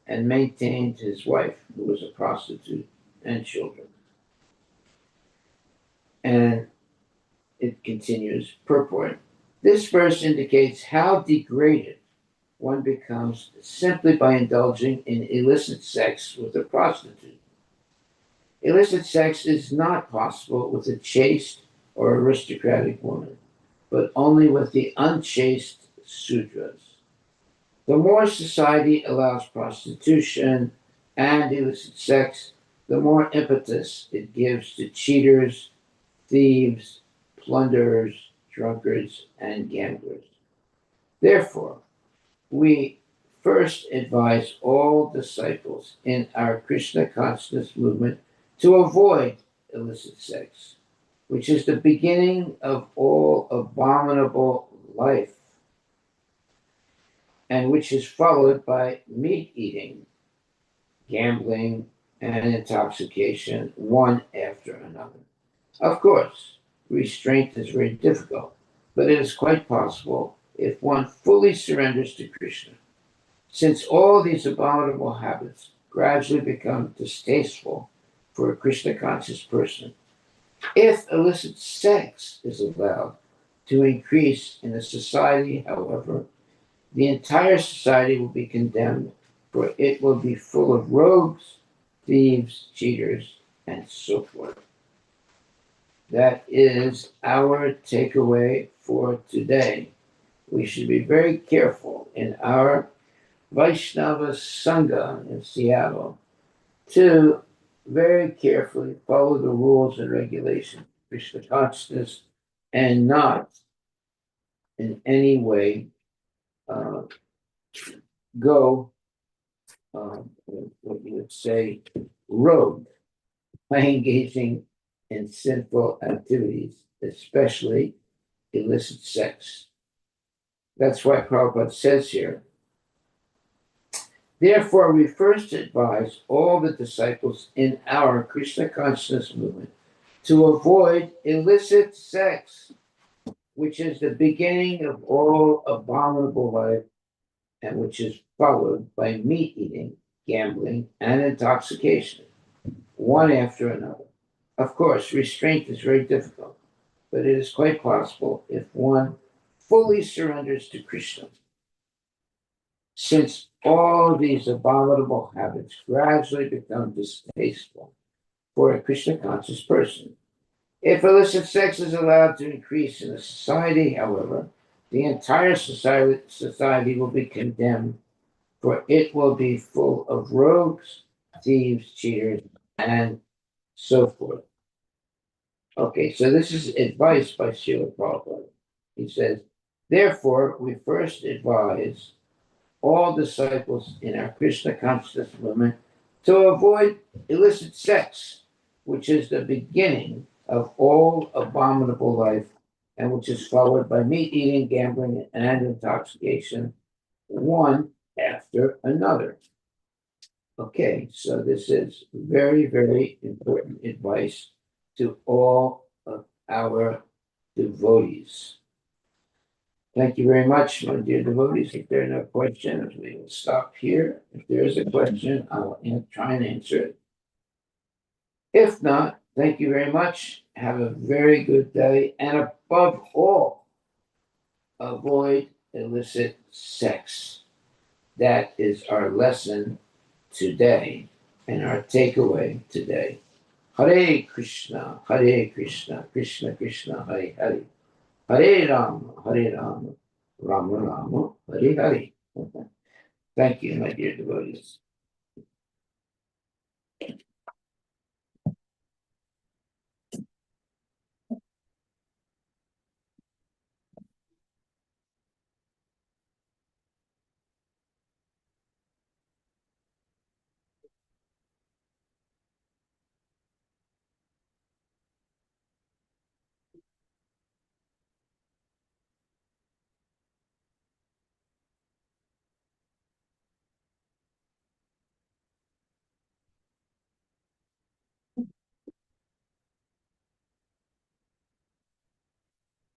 and maintained his wife, who was a prostitute, and children. And it continues, purport. This verse indicates how degraded one becomes simply by indulging in illicit sex with a prostitute. Illicit sex is not possible with a chaste or aristocratic woman, but only with the unchaste Sudras. The more society allows prostitution and illicit sex, the more impetus it gives to cheaters, thieves, plunderers, drunkards, and gamblers. Therefore, we first advise all disciples in our Krishna consciousness movement to avoid illicit sex, which is the beginning of all abominable life, and which is followed by meat eating, gambling, and intoxication, one after another. Of course, restraint is very difficult, but it is quite possible if one fully surrenders to Krishna. Since all these abominable habits gradually become distasteful for a Krishna conscious person, if illicit sex is allowed to increase in a society, however, the entire society will be condemned, for it will be full of rogues, thieves, cheaters, and so forth. That is our takeaway for today. We should be very careful in our Vaishnava Sangha in Seattle to very carefully follow the rules and regulations of Krishna consciousness and not in any way uh, go, what you would say, rogue by engaging in sinful activities, especially illicit sex. That's why Prabhupada says here, therefore, we first advise all the disciples in our Krishna consciousness movement to avoid illicit sex, which is the beginning of all abominable life, and which is followed by meat eating, gambling, and intoxication, one after another. Of course, restraint is very difficult, but it is quite possible if one fully surrenders to Krishna. Since all these abominable habits gradually become distasteful for a Krishna conscious person. If illicit sex is allowed to increase in a society, however, the entire society will be condemned, for it will be full of rogues, thieves, cheaters, and so forth. Okay, so this is advice by Srila Prabhupada. He says, therefore, we first advise all disciples in our Krishna consciousness movement to avoid illicit sex, which is the beginning of all abominable life, and which is followed by meat eating, gambling, and intoxication, one after another. Okay, so this is very, very important advice to all of our devotees. Thank you very much, my dear devotees. If there are no questions, we will stop here. If there is a question, I will try and answer it. If not, thank you very much. Have a very good day. And above all, avoid illicit sex. That is our lesson today and our takeaway today. Hare Krishna, Krishna Krishna, Hare Hare. Hare Rama, Rama Rama, Hare Hare. Thank you, my dear devotees.